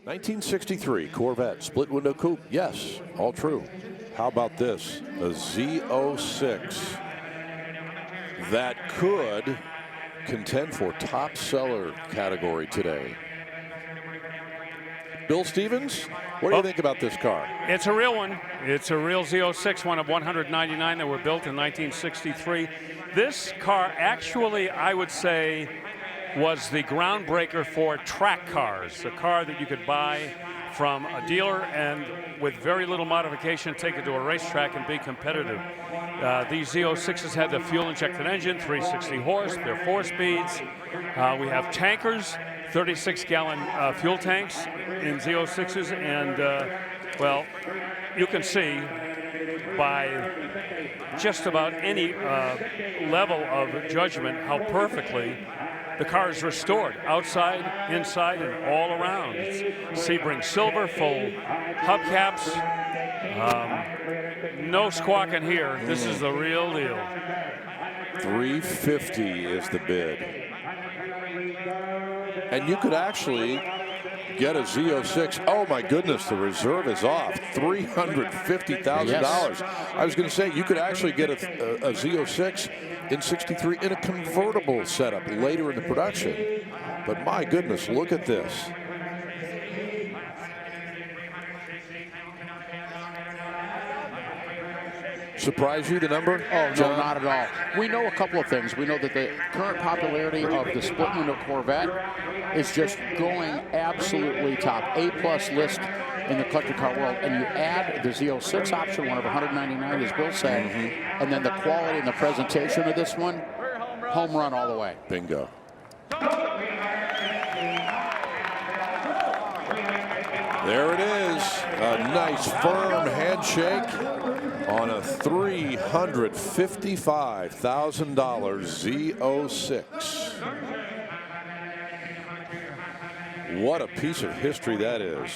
1963 Corvette split window coupe. Yes, all true. How about this? A Z06 that could contend for top seller category today. Bill Stevens, what do you think about this car? It's a real one. It's a real Z06, one of 199 that were built in 1963. This car actually, I would say, was the groundbreaker for track cars, a car that you could buy from a dealer and with very little modification take it to a racetrack and be competitive. These Z06s had the fuel-injected engine, 360 horse, they're 4 speeds. We have tankers, 36-gallon fuel tanks in Z06s, and well, you can see by just about any level of judgment how perfectly the car is restored, outside, inside, and all around. It's Sebring Silver, full hubcaps. No squawking here. This is the real deal. $350 is the bid. And you could actually get a Z06. Oh my goodness, the reserve is off. $350,000. Yes. I was going to say you could actually get a Z06 in 63 in a convertible setup later in the production. But my goodness, look at this. Surprise you, the number? Oh, no, not at all. We know a couple of things. We know that the current popularity of the split window Corvette is just going absolutely top. A+ list in the collector car world. And you add the Z06 option, one of 199, as Bill said, and then the quality and the presentation of this one, home run all the way. Bingo. There it is. A nice firm handshake on a $355,000 Z06. What a piece of history that is.